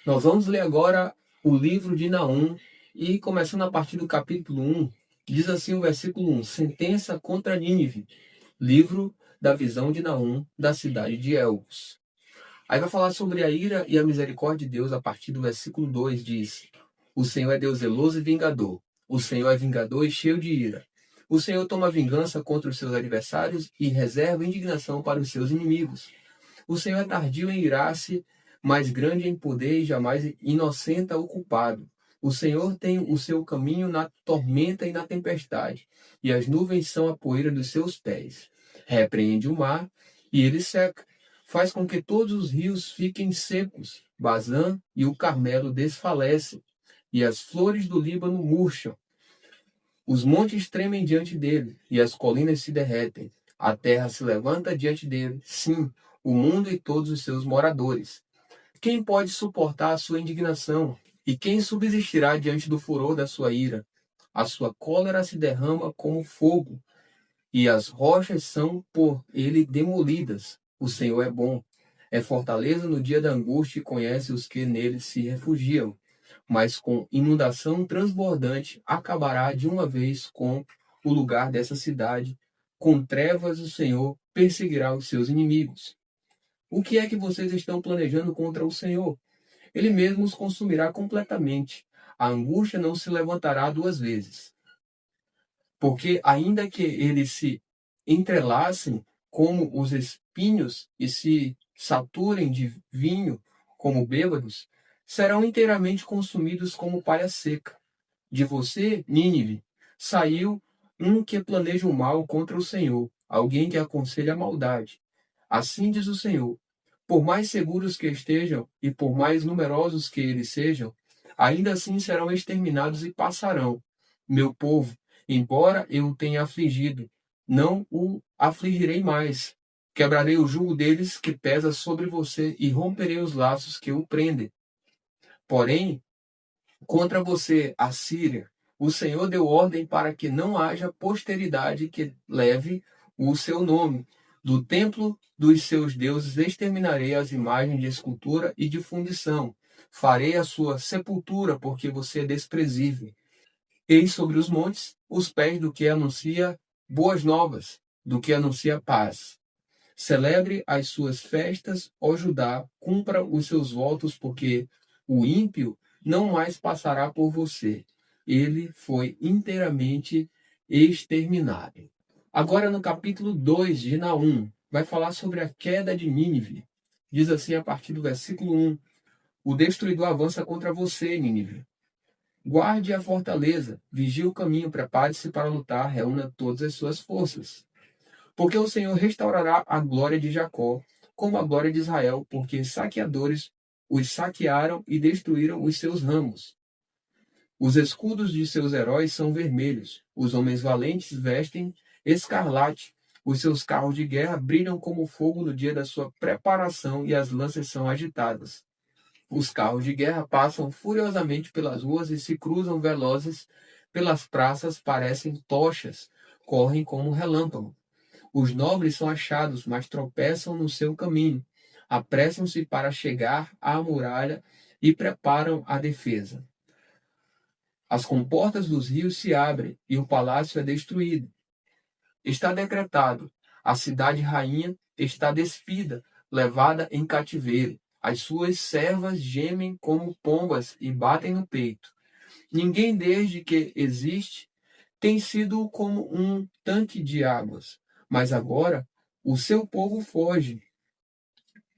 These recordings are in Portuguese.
Nós vamos ler agora o livro de Naum e começando a partir do capítulo 1, diz assim o versículo 1: Sentença contra Nínive, livro da visão de Naum, da cidade de Elvos. Aí vai falar sobre a ira e a misericórdia de Deus a partir do versículo 2, diz: O Senhor é Deus zeloso e vingador. O Senhor é vingador e cheio de ira. O Senhor toma vingança contra os seus adversários e reserva indignação para os seus inimigos. O Senhor é tardio em irar-se, mas grande em poder e jamais inocenta o culpado. O Senhor tem o seu caminho na tormenta e na tempestade, e as nuvens são a poeira dos seus pés. Repreende o mar, e ele seca. Faz com que todos os rios fiquem secos. Bazã e o Carmelo desfalecem, e as flores do Líbano murcham. Os montes tremem diante dele, e as colinas se derretem. A terra se levanta diante dele, sim, o mundo e todos os seus moradores. Quem pode suportar a sua indignação? E quem subsistirá diante do furor da sua ira? A sua cólera se derrama como fogo, e as rochas são por ele demolidas. O Senhor é bom, é fortaleza no dia da angústia e conhece os que nele se refugiam. Mas com inundação transbordante acabará de uma vez com o lugar dessa cidade. Com trevas o Senhor perseguirá os seus inimigos. O que é que vocês estão planejando contra o Senhor? Ele mesmo os consumirá completamente. A angústia não se levantará duas vezes. Porque ainda que eles se entrelacem como os espinhos e se saturem de vinho como bêbados, serão inteiramente consumidos como palha seca. De você, Nínive, saiu um que planeja o mal contra o Senhor, alguém que aconselha a maldade. Assim diz o Senhor: por mais seguros que estejam e por mais numerosos que eles sejam, ainda assim serão exterminados e passarão. Meu povo, embora eu o tenha afligido, não o afligirei mais. Quebrarei o jugo deles que pesa sobre você e romperei os laços que o prendem. Porém, contra você, Assíria, o Senhor deu ordem para que não haja posteridade que leve o seu nome. Do templo dos seus deuses exterminarei as imagens de escultura e de fundição. Farei a sua sepultura, porque você é desprezível. Eis sobre os montes os pés do que anuncia boas novas, do que anuncia paz. Celebre as suas festas, ó Judá, cumpra os seus votos, porque o ímpio não mais passará por você. Ele foi inteiramente exterminado. Agora, no capítulo 2 de Naum, vai falar sobre a queda de Nínive. Diz assim a partir do versículo 1: O destruidor avança contra você, Nínive. Guarde a fortaleza, vigie o caminho, prepare-se para lutar, reúna todas as suas forças. Porque o Senhor restaurará a glória de Jacó, como a glória de Israel, porque saqueadores os saquearam e destruíram os seus ramos. Os escudos de seus heróis são vermelhos, os homens valentes vestem escarlate, os seus carros de guerra brilham como fogo no dia da sua preparação e as lanças são agitadas. Os carros de guerra passam furiosamente pelas ruas e se cruzam velozes pelas praças, parecem tochas, correm como relâmpago. Os nobres são achados, mas tropeçam no seu caminho. Apressam-se para chegar à muralha e preparam a defesa. As comportas dos rios se abrem e o palácio é destruído. Está decretado: a cidade rainha está despida, levada em cativeiro. As suas servas gemem como pombas e batem no peito. Ninguém, desde que existe, tem sido como um tanque de águas. Mas agora o seu povo foge.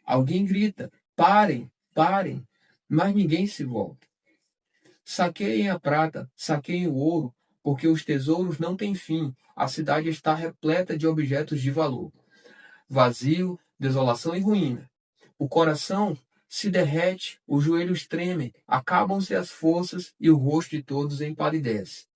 Alguém grita: parem, parem, mas ninguém se volta. Saqueiem a prata, saqueiem o ouro, porque os tesouros não têm fim. A cidade está repleta de objetos de valor. Vazio, desolação e ruína. O coração se derrete, os joelhos tremem, acabam-se as forças e o rosto de todos empalidece.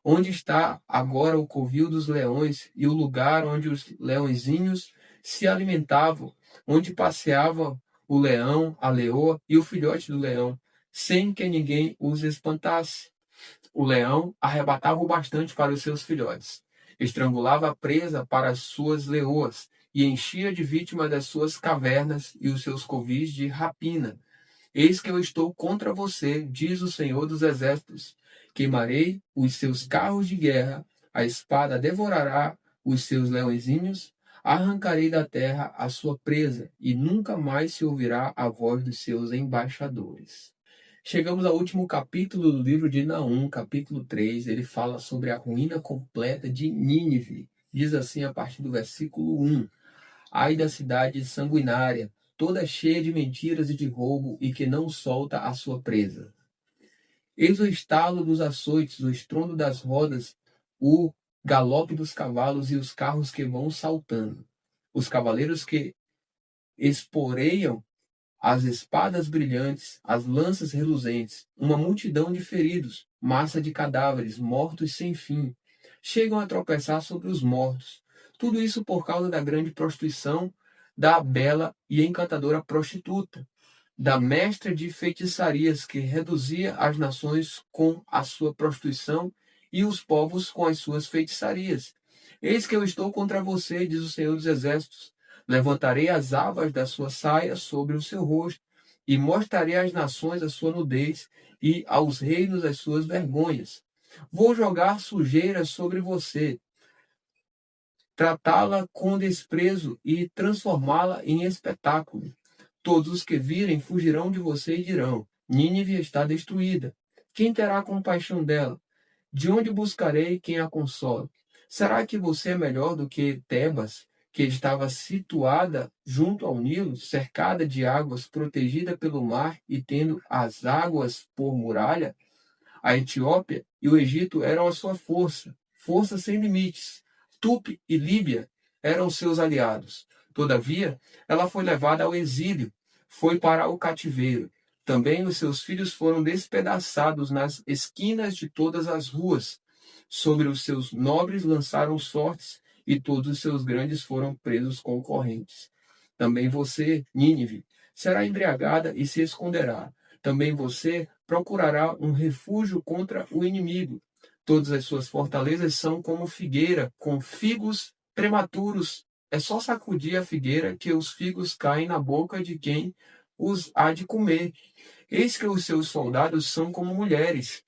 Onde está agora o covil dos leões e o lugar onde os leõezinhos se alimentavam, onde passeava o leão, a leoa e o filhote do leão, sem que ninguém os espantasse? O leão arrebatava o bastante para os seus filhotes, estrangulava a presa para as suas leoas e enchia de vítimas das suas cavernas e os seus covis de rapina. Eis que eu estou contra você, diz o Senhor dos Exércitos. Queimarei os seus carros de guerra, a espada devorará os seus leõezinhos, arrancarei da terra a sua presa, e nunca mais se ouvirá a voz dos seus embaixadores. Chegamos ao último capítulo do livro de Naum, capítulo 3. Ele fala sobre a ruína completa de Nínive. Diz assim a partir do versículo 1. Ai da cidade sanguinária, toda cheia de mentiras e de roubo, e que não solta a sua presa. Eis o estalo dos açoites, o estrondo das rodas, o galope dos cavalos e os carros que vão saltando. Os cavaleiros que esporeiam as espadas brilhantes, as lanças reluzentes, uma multidão de feridos, massa de cadáveres, mortos sem fim. Chegam a tropeçar sobre os mortos. Tudo isso por causa da grande prostituição da bela e encantadora prostituta, da mestra de feitiçarias que reduzia as nações com a sua prostituição e os povos com as suas feitiçarias. Eis que eu estou contra você, diz o Senhor dos Exércitos. Levantarei as abas da sua saia sobre o seu rosto, e mostrarei às nações a sua nudez, e aos reinos as suas vergonhas. Vou jogar sujeira sobre você, tratá-la com desprezo e transformá-la em espetáculo. Todos os que virem fugirão de você e dirão: Nínive está destruída. Quem terá compaixão dela? De onde buscarei quem a console? Será que você é melhor do que Tebas, que estava situada junto ao Nilo, cercada de águas, protegida pelo mar e tendo as águas por muralha? A Etiópia e o Egito eram a sua força, força sem limites. Tupi e Líbia eram seus aliados. Todavia, ela foi levada ao exílio, foi para o cativeiro. Também os seus filhos foram despedaçados nas esquinas de todas as ruas. Sobre os seus nobres lançaram sortes, e todos os seus grandes foram presos com correntes. Também você, Nínive, será embriagada e se esconderá. Também você procurará um refúgio contra o inimigo. Todas as suas fortalezas são como figueira, com figos prematuros. É só sacudir a figueira que os figos caem na boca de quem os há de comer. Eis que os seus soldados são como mulheres.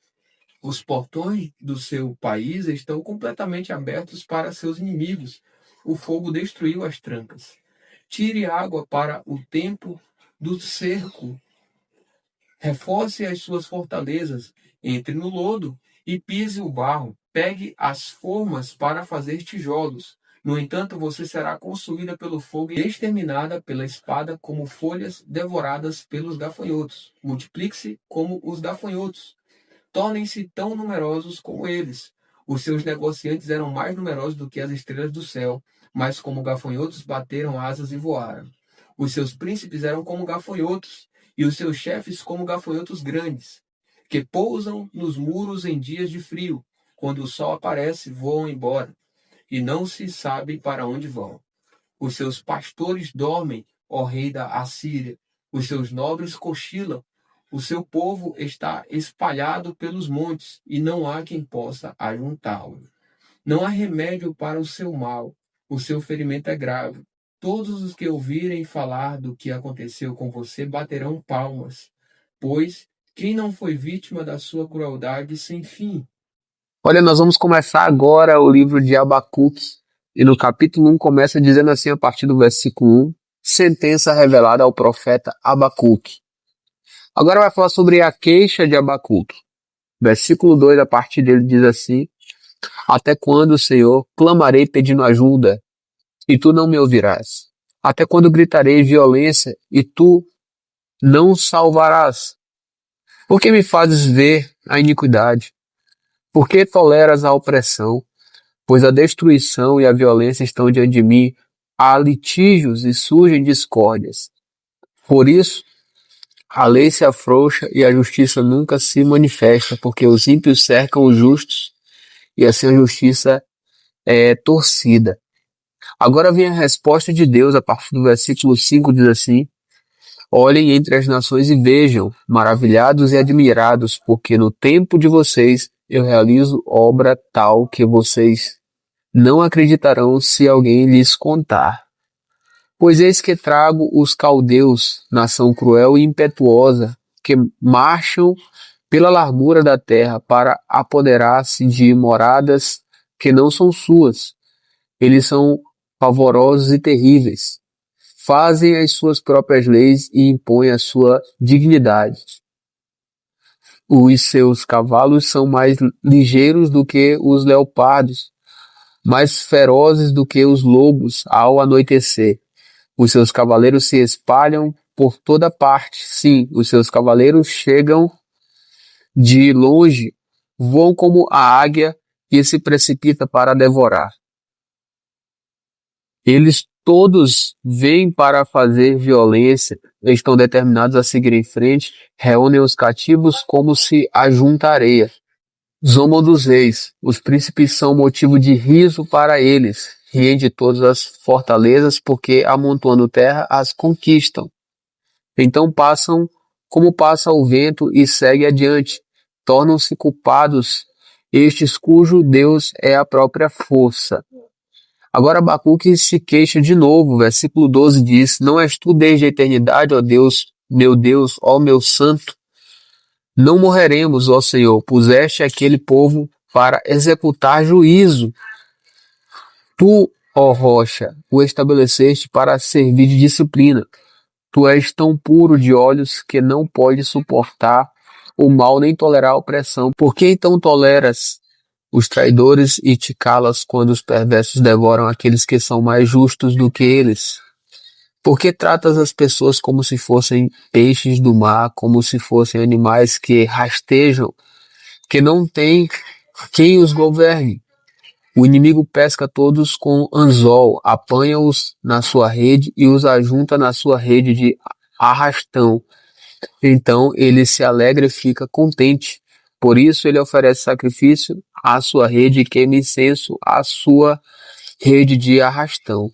Os portões do seu país estão completamente abertos para seus inimigos. O fogo destruiu as trancas. Tire água para o tempo do cerco. Reforce as suas fortalezas. Entre no lodo e pise o barro. Pegue as formas para fazer tijolos. No entanto, você será consumida pelo fogo e exterminada pela espada, como folhas devoradas pelos gafanhotos. Multiplique-se como os gafanhotos. Tornem-se tão numerosos como eles. Os seus negociantes eram mais numerosos do que as estrelas do céu, mas como gafanhotos bateram asas e voaram. Os seus príncipes eram como gafanhotos, e os seus chefes como gafanhotos grandes, que pousam nos muros em dias de frio. Quando o sol aparece, voam embora, e não se sabe para onde vão. Os seus pastores dormem, ó rei da Assíria. Os seus nobres cochilam. O seu povo está espalhado pelos montes, e não há quem possa ajuntá-lo. Não há remédio para o seu mal. O seu ferimento é grave. Todos os que ouvirem falar do que aconteceu com você baterão palmas, pois quem não foi vítima da sua crueldade sem fim? Olha, nós vamos começar agora o livro de Abacuque, e no capítulo 1 começa dizendo assim, a partir do versículo 1, sentença revelada ao profeta Abacuque. Agora vai falar sobre a queixa de Abacuque. Versículo 2, a partir dele diz assim: até quando, Senhor, clamarei pedindo ajuda, e tu não me ouvirás? Até quando gritarei violência, e tu não salvarás? Por que me fazes ver a iniquidade? Por que toleras a opressão? Pois a destruição e a violência estão diante de mim, há litígios e surgem discórdias. Por isso, a lei se afrouxa e a justiça nunca se manifesta, porque os ímpios cercam os justos, e assim a justiça é torcida. Agora vem a resposta de Deus, a partir do versículo 5, diz assim: olhem entre as nações e vejam, maravilhados e admirados, porque no tempo de vocês eu realizo obra tal que vocês não acreditarão se alguém lhes contar. Pois eis que trago os caldeus, nação cruel e impetuosa, que marcham pela largura da terra para apoderar-se de moradas que não são suas. Eles são pavorosos e terríveis. Fazem as suas próprias leis e impõem a sua dignidade. Os seus cavalos são mais ligeiros do que os leopardos, mais ferozes do que os lobos ao anoitecer. Os seus cavaleiros se espalham por toda parte. Sim, os seus cavaleiros chegam de longe, voam como a águia e se precipita para devorar. Eles todos vêm para fazer violência, estão determinados a seguir em frente, reúnem os cativos como se ajunta areia. Zombam dos reis, os príncipes são motivo de riso para eles, riem de todas as fortalezas, porque amontoando terra as conquistam. Então passam como passa o vento e segue adiante, tornam-se culpados estes cujo Deus é a própria força. Agora Abacuque se queixa de novo, versículo 12 diz: Não és tu desde a eternidade, ó Deus, ó meu santo? Não morreremos, ó Senhor, puseste aquele povo para executar juízo. Tu, ó rocha, o estabeleceste para servir de disciplina. Tu és tão puro de olhos que não pode suportar o mal nem tolerar a opressão. Por que então toleras os traidores e te calas quando os perversos devoram aqueles que são mais justos do que eles? Por que tratas as pessoas como se fossem peixes do mar, como se fossem animais que rastejam, que não tem quem os governe? O inimigo pesca todos com anzol, apanha-os na sua rede e os ajunta na sua rede de arrastão. Então ele se alegra e fica contente. Por isso ele oferece sacrifício à sua rede e queima incenso à sua rede de arrastão.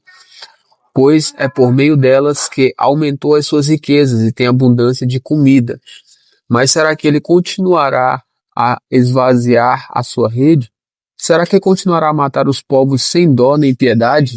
Pois é por meio delas que aumentou as suas riquezas e tem abundância de comida. Mas será que ele continuará a esvaziar a sua rede? Será que continuará a matar os povos sem dó nem piedade?